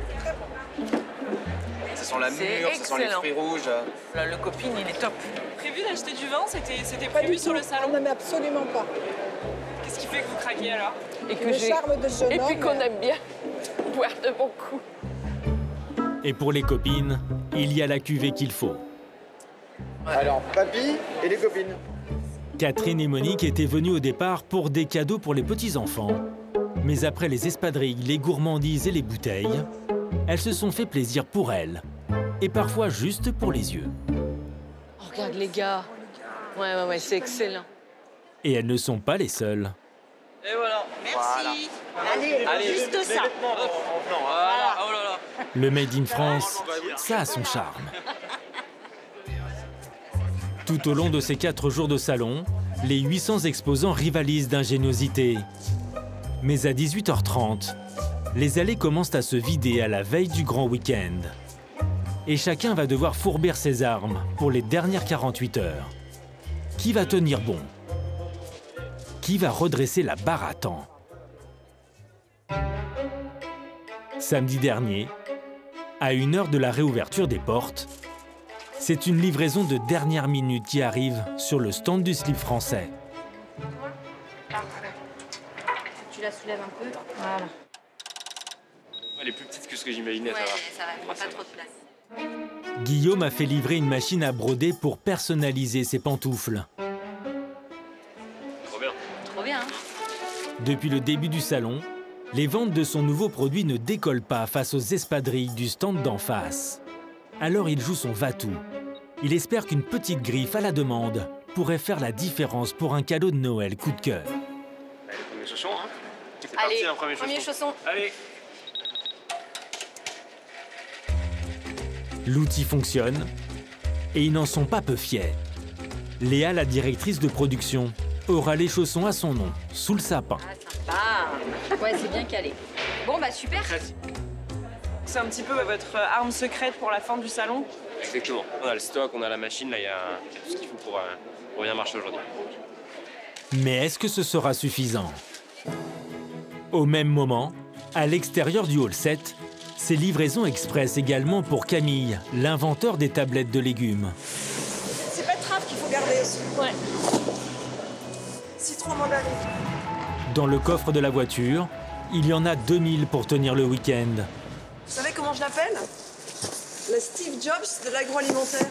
Speaker 15: Ça sent la mûre, ça sent les fruits rouges.
Speaker 24: Là, le copine, il est top.
Speaker 11: Prévu d'acheter du vin, c'était prévu sur le salon?
Speaker 8: Non mais absolument pas.
Speaker 11: Qu'est-ce qui fait que vous craquez alors?
Speaker 24: Et que
Speaker 8: le charme de ce jeune
Speaker 24: Et puis
Speaker 8: homme.
Speaker 24: qu'on aime bien boire de bons coups.
Speaker 1: Et pour les copines, il y a la cuvée qu'il faut.
Speaker 15: Alors, papy et les copines.
Speaker 1: Catherine et Monique étaient venues au départ pour des cadeaux pour les petits-enfants. Mais après les espadrilles, les gourmandises et les bouteilles, elles se sont fait plaisir pour elles. Et parfois juste pour les yeux.
Speaker 24: Oh, regarde les gars. Ouais, c'est excellent.
Speaker 1: Et elles ne sont pas les seules.
Speaker 11: Et voilà. Merci.
Speaker 24: Voilà. Allez, juste ça.
Speaker 11: Voilà. Oh là là.
Speaker 1: Le Made in France, ça a son charme. Tout au long de ces 4 jours de salon, les 800 exposants rivalisent d'ingéniosité. Mais à 18h30, les allées commencent à se vider à la veille du grand week-end. Et chacun va devoir fourber ses armes pour les dernières 48 heures. Qui va tenir bon? Qui va redresser la barre à temps? Samedi dernier, à 1 heure de la réouverture des portes, c'est une livraison de dernière minute qui arrive sur le stand du slip français.
Speaker 13: Tu la soulèves un peu. Voilà.
Speaker 4: Elle est plus petite que ce que j'imaginais,
Speaker 13: ça va, prend pas trop de place.
Speaker 1: Guillaume a fait livrer une machine à broder pour personnaliser ses pantoufles.
Speaker 4: Trop bien.
Speaker 13: Trop bien, hein?
Speaker 1: Depuis le début du salon, les ventes de son nouveau produit ne décollent pas face aux espadrilles du stand d'en face. Alors il joue son va-tout. Il espère qu'une petite griffe à la demande pourrait faire la différence pour un cadeau de Noël coup de cœur.
Speaker 4: Allez, premier chausson, hein? C'est
Speaker 13: Allez,
Speaker 4: parti, un premier chausson. Allez.
Speaker 1: L'outil fonctionne et ils n'en sont pas peu fiers. Léa, la directrice de production, aura les chaussons à son nom, sous le sapin.
Speaker 13: Ah, ouais, c'est bien calé. Bon, bah super.
Speaker 11: C'est un petit peu votre arme secrète pour la fin du salon.
Speaker 4: Exactement. On a le stock, on a la machine, là, il y a tout ce qu'il faut pour bien marcher aujourd'hui.
Speaker 1: Mais est-ce que ce sera suffisant? Au même moment, à l'extérieur du hall 7, c'est livraison express également pour Camille, l'inventeur des tablettes de légumes.
Speaker 8: C'est betterave qu'il faut garder aussi.
Speaker 13: Ouais.
Speaker 8: Citron mandarine.
Speaker 1: Dans le coffre de la voiture, il y en a 2000 pour tenir le week-end.
Speaker 8: Vous savez comment je l'appelle? Le Steve Jobs de l'agroalimentaire.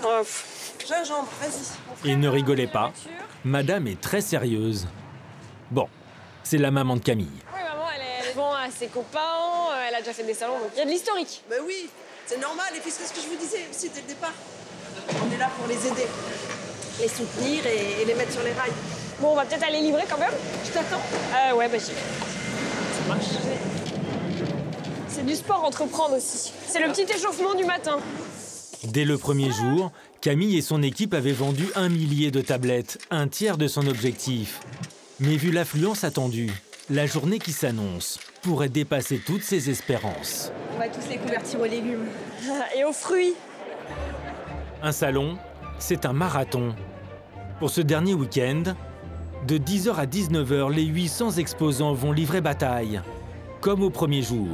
Speaker 8: Gingembre, vas-y.
Speaker 1: Et ne rigolez pas, madame est très sérieuse. Bon, c'est la maman de Camille.
Speaker 22: Oui, maman, elle est bon à ses copains, elle a déjà fait des salons, donc il y a de l'historique.
Speaker 8: Ben oui, c'est normal, et puis c'est ce que je vous disais aussi dès le départ. On est là pour les aider, les soutenir et les mettre sur les rails.
Speaker 22: Bon, on va peut-être aller livrer quand même.
Speaker 8: Je t'attends.
Speaker 22: Ouais, bah j'y vais. Ça marche. C'est du sport entreprendre aussi. C'est le petit échauffement du matin.
Speaker 1: Dès le premier jour, Camille et son équipe avaient vendu 1 millier de tablettes, un tiers de son objectif. Mais vu l'affluence attendue, la journée qui s'annonce pourrait dépasser toutes ses espérances.
Speaker 8: On va tous les convertir aux légumes.
Speaker 22: Et aux fruits.
Speaker 1: Un salon, c'est un marathon. Pour ce dernier week-end, de 10h à 19h, les 800 exposants vont livrer bataille, comme au premier jour.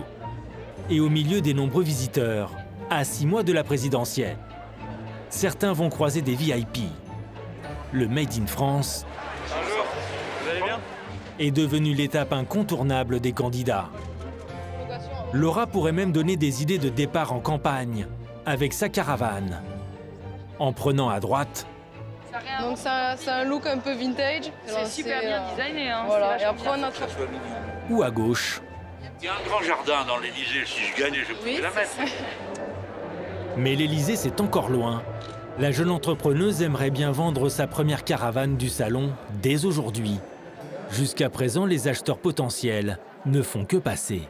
Speaker 1: Et au milieu des nombreux visiteurs, à 6 mois de la présidentielle, certains vont croiser des VIP. Le Made in France
Speaker 4: Bonjour, vous allez bien?
Speaker 1: est devenu l'étape incontournable des candidats. Laura pourrait même donner des idées de départ en campagne, avec sa caravane. En prenant à droite,
Speaker 2: donc c'est un look un peu vintage.
Speaker 16: C'est super bien designé. Hein.
Speaker 2: Voilà, et après on a...
Speaker 1: ou à gauche.
Speaker 7: Il y a un grand jardin dans l'Élysée. Si je gagnais, je pourrais la mettre.
Speaker 1: Mais l'Élysée, c'est encore loin. La jeune entrepreneuse aimerait bien vendre sa première caravane du salon dès aujourd'hui. Jusqu'à présent, les acheteurs potentiels ne font que passer.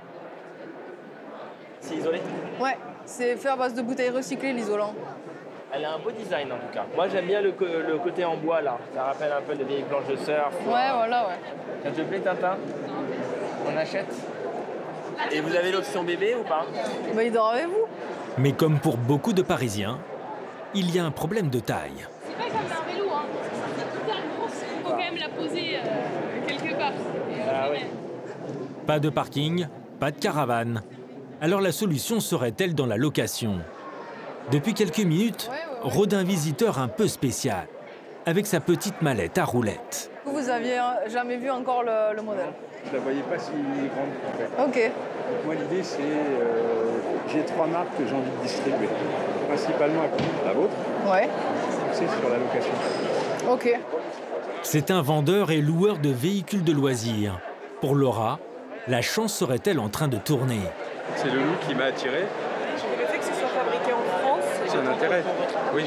Speaker 4: C'est isolé?
Speaker 2: Ouais, c'est fait à base de bouteilles recyclées, l'isolant.
Speaker 4: Elle a un beau design en tout cas. Moi j'aime bien le côté en bois là. Ça rappelle un peu des vieilles planches de surf.
Speaker 2: Ouais, voilà, ouais.
Speaker 4: Ça te plaît, Tintin? On achète? Et vous avez l'option bébé ou pas?
Speaker 2: Bah, il dort avec vous.
Speaker 1: Mais comme pour beaucoup de Parisiens, il y a un problème de taille.
Speaker 22: C'est pas comme un vélo, hein. C'est hyper grosse. Il faut quand même la poser quelque part.
Speaker 4: Ah oui.
Speaker 1: Pas de parking, pas de caravane. Alors la solution serait-elle dans la location? Depuis quelques minutes, rôde un visiteur un peu spécial, avec sa petite mallette à roulettes.
Speaker 2: Vous aviez jamais vu encore le modèle?
Speaker 12: Je la voyais pas si grande en fait.
Speaker 2: Ok.
Speaker 12: Donc moi l'idée c'est, j'ai 3 marques que j'ai envie de distribuer. Principalement la vôtre.
Speaker 2: Ouais.
Speaker 12: C'est sur la location.
Speaker 2: Ok.
Speaker 1: C'est un vendeur et loueur de véhicules de loisirs. Pour Laura, la chance serait-elle en train de tourner?
Speaker 12: C'est le look qui m'a attiré.
Speaker 23: Le fait que ce soit fabriqué en France,
Speaker 12: C'est un intérêt. Oui,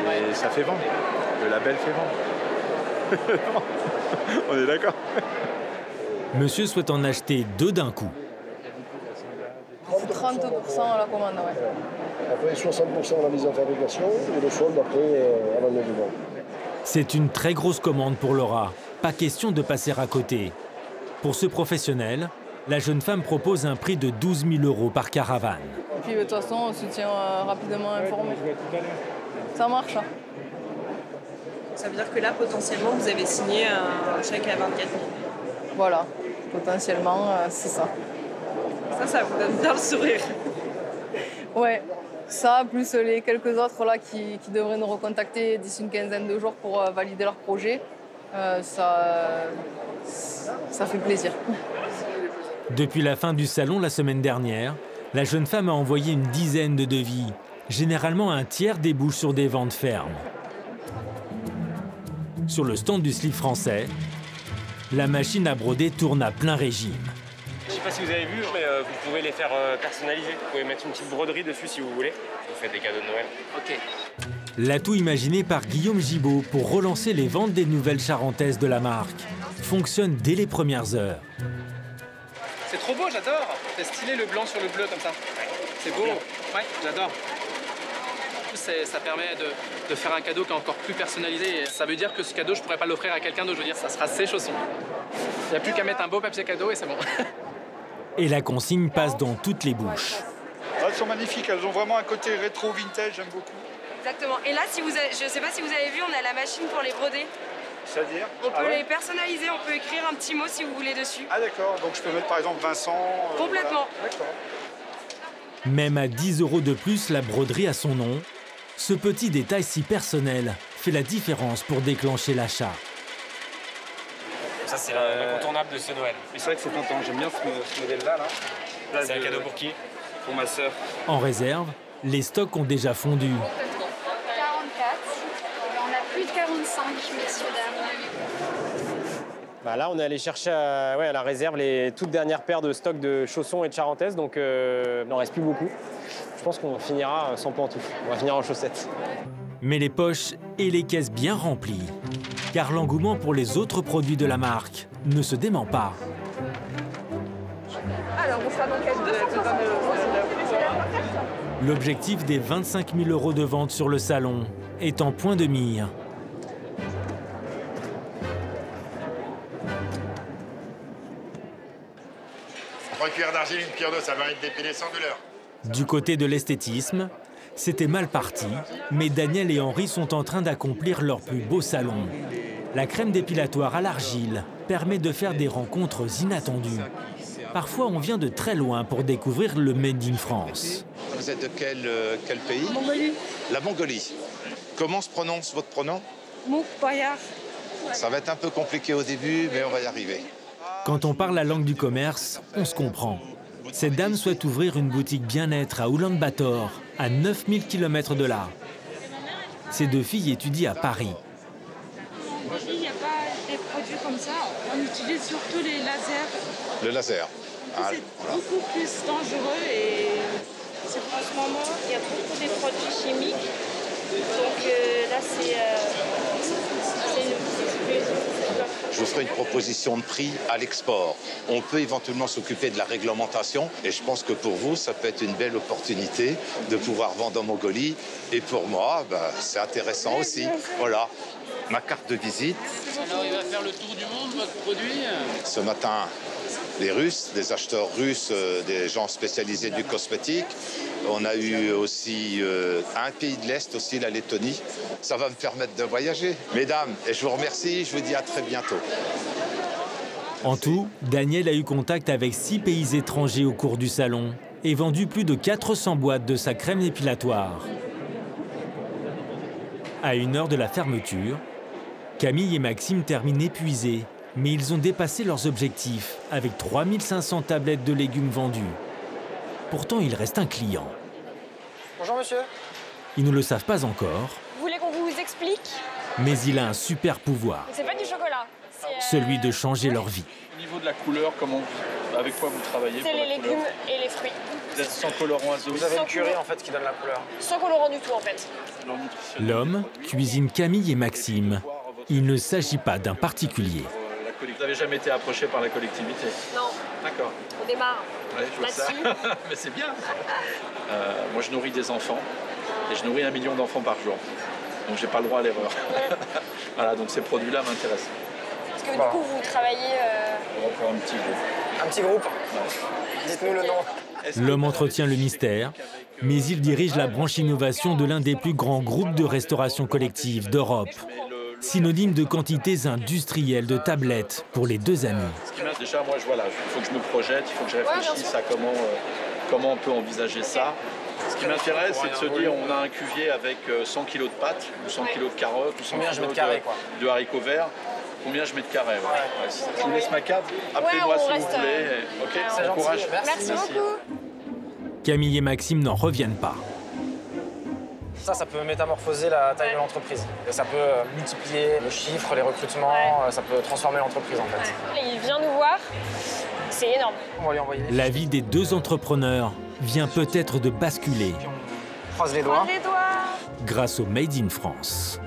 Speaker 12: mais ça fait vendre. Le label fait vendre. On est d'accord.
Speaker 1: Monsieur souhaite en acheter 2 d'un coup.
Speaker 2: 30% à la commande, ouais.
Speaker 14: Après 60% à la mise en fabrication et le solde après à la neuve.
Speaker 1: C'est une très grosse commande pour Laura. Pas question de passer à côté. Pour ce professionnel, la jeune femme propose un prix de 12 000 € par caravane.
Speaker 2: Et puis de toute façon, on se tient rapidement informé. Ça marche. Hein.
Speaker 23: ça veut dire que là, potentiellement, vous avez signé un chèque à 24 000.
Speaker 2: Voilà, potentiellement, c'est ça.
Speaker 23: Ça vous donne bien le sourire.
Speaker 2: Ouais, ça, plus les quelques autres là qui devraient nous recontacter d'ici une quinzaine de jours pour valider leur projet, ça fait plaisir.
Speaker 1: Depuis la fin du salon la semaine dernière, la jeune femme a envoyé une dizaine de devis. Généralement, un tiers débouche sur des ventes fermes. Sur le stand du slip français, la machine à broder tourne à plein régime.
Speaker 4: Je ne sais pas si vous avez vu, mais vous pouvez les faire personnaliser. Vous pouvez mettre une petite broderie dessus si vous voulez. Vous faites des cadeaux de Noël. Ok.
Speaker 1: L'atout imaginé par Guillaume Gibaud pour relancer les ventes des nouvelles charentaises de la marque fonctionne dès les premières heures.
Speaker 10: C'est trop beau, j'adore. C'est stylé le blanc sur le bleu comme ça. C'est beau. Ouais, j'adore. Ça permet de faire un cadeau qui est encore plus personnalisé. Et ça veut dire que ce cadeau, je pourrais pas l'offrir à quelqu'un d'autre. Je veux dire, ça sera ses chaussons. Il n'y a plus qu'à mettre un beau papier cadeau et c'est bon.
Speaker 1: Et la consigne passe dans toutes les bouches.
Speaker 15: Elles sont magnifiques, elles ont vraiment un côté rétro vintage, j'aime beaucoup.
Speaker 11: Exactement. Et là, si vous avez, je ne sais pas si vous avez vu, on a la machine pour les broder.
Speaker 15: C'est-à-dire
Speaker 11: On peut les personnaliser, on peut écrire un petit mot si vous voulez dessus.
Speaker 15: Ah d'accord, donc je peux mettre par exemple Vincent.
Speaker 11: Complètement.
Speaker 15: Voilà. D'accord.
Speaker 1: Même à 10 € de plus, la broderie a son nom. Ce petit détail si personnel fait la différence pour déclencher l'achat.
Speaker 4: Ça, c'est l'incontournable de ce Noël.
Speaker 15: Et c'est vrai que c'est tentant, j'aime bien ce modèle-là. Là.
Speaker 4: C'est un cadeau pour qui?
Speaker 15: Pour ma sœur.
Speaker 1: En réserve, les stocks ont déjà fondu.
Speaker 13: 44, on a plus de 45, messieurs, dames.
Speaker 4: Bah là, on est allé chercher à la réserve les toutes dernières paires de stocks de chaussons et de charentaises, donc il n'en reste plus beaucoup. Je pense qu'on finira sans pantoufles, on va finir en chaussettes.
Speaker 1: Mais les poches et les caisses bien remplies, car l'engouement pour les autres produits de la marque ne se dément pas.
Speaker 23: Alors, on sera dans quel
Speaker 1: L'objectif des 25 000 € de vente sur le salon est en point de mire.
Speaker 6: Trois cuillères d'argile, une cuillère d'eau, ça mérite d'épiler sans douleur.
Speaker 1: Du côté de l'esthétisme, c'était mal parti, mais Daniel et Henri sont en train d'accomplir leur plus beau salon. La crème dépilatoire à l'argile permet de faire des rencontres inattendues. Parfois, on vient de très loin pour découvrir le Made in France.
Speaker 7: Vous êtes de quel pays?
Speaker 23: Mongolie.
Speaker 7: La Mongolie. Comment se prononce votre pronom?
Speaker 23: Mouk Bayar.
Speaker 7: Ça va être un peu compliqué au début, mais on va y arriver.
Speaker 1: Quand on parle la langue du commerce, on se comprend. Cette dame souhaite ouvrir une boutique bien-être à Oulan-Bator, à 9000 km de là. Ses deux filles étudient à Paris.
Speaker 3: Il n'y a pas des produits comme ça. On utilise surtout les lasers.
Speaker 7: Le laser.
Speaker 3: C'est beaucoup plus dangereux et c'est en ce moment, il y a beaucoup de produits chimiques. Donc là, c'est
Speaker 7: Je vous ferai une proposition de prix à l'export. On peut éventuellement s'occuper de la réglementation et je pense que pour vous, ça peut être une belle opportunité de pouvoir vendre en Mongolie. Et pour moi, c'est intéressant aussi. Voilà, ma carte de visite.
Speaker 10: Alors, il va faire le tour du monde, votre produit?
Speaker 7: Ce matin, les Russes, des acheteurs russes, des gens spécialisés du cosmétique. On a eu aussi un pays de l'Est, aussi la Lettonie. Ça va me permettre de voyager. Mesdames, et je vous remercie, je vous dis à très bientôt.
Speaker 1: En tout, Daniel a eu contact avec 6 pays étrangers au cours du salon et vendu plus de 400 boîtes de sa crème dépilatoire. À 1 heure de la fermeture, Camille et Maxime terminent épuisés Mais ils ont dépassé leurs objectifs avec 3500 tablettes de légumes vendues. Pourtant, il reste un client.
Speaker 17: Bonjour monsieur.
Speaker 1: Ils ne le savent pas encore,
Speaker 22: Vous voulez qu'on vous explique?
Speaker 1: mais il a un super pouvoir,
Speaker 22: C'est pas du chocolat.
Speaker 1: celui de changer leur vie.
Speaker 12: Au niveau de la couleur, avec quoi vous travaillez?
Speaker 22: C'est
Speaker 12: pour
Speaker 22: les
Speaker 12: la couleur
Speaker 22: légumes et les fruits.
Speaker 12: Vous êtes sans colorant azote.
Speaker 17: Vous avez le curry en fait qui donne la couleur.
Speaker 22: Sans colorant du tout en fait.
Speaker 1: L'homme cuisine Camille et Maxime. Il ne s'agit pas d'un particulier.
Speaker 12: Vous n'avez jamais été approché par la collectivité?
Speaker 22: Non.
Speaker 12: D'accord.
Speaker 22: On démarre.
Speaker 12: Ouais, je vois ça. Mais c'est bien. Moi, je nourris des enfants et je nourris 1 million d'enfants par jour. Donc, j'ai pas le droit à l'erreur. Voilà, donc ces produits-là m'intéressent.
Speaker 22: Parce que du coup, vous travaillez...
Speaker 12: On va faire un petit groupe.
Speaker 17: Un petit groupe. Dites-nous le nom.
Speaker 1: L'homme entretient le mystère, mais il dirige la branche innovation de l'un des plus grands groupes de restauration collective d'Europe. Synonyme de quantités industrielles de tablettes pour les 2 amis.
Speaker 12: Déjà, moi, il faut que je me projette, il faut que je réfléchisse à comment on peut envisager ça. Ce qui m'intéresse, c'est de se dire, on a un cuvier avec 100 kg de pâtes, ou 100 kg de carottes, ou 100 kg de haricots verts. Combien je mets de carré? Je vous laisse ma carte, appelez-moi si vous voulez. Ok,
Speaker 17: c'est
Speaker 12: bon courage.
Speaker 22: Merci beaucoup.
Speaker 1: Camille et Maxime n'en reviennent pas.
Speaker 17: Ça peut métamorphoser la taille de l'entreprise. Ça peut multiplier le chiffre, les recrutements, ça peut transformer l'entreprise en fait.
Speaker 22: Il vient nous voir, c'est énorme.
Speaker 17: On va lui envoyer
Speaker 1: La vie des 2 entrepreneurs vient peut-être de basculer
Speaker 17: croise les doigts.
Speaker 22: Croise les doigts.
Speaker 1: grâce au Made in France.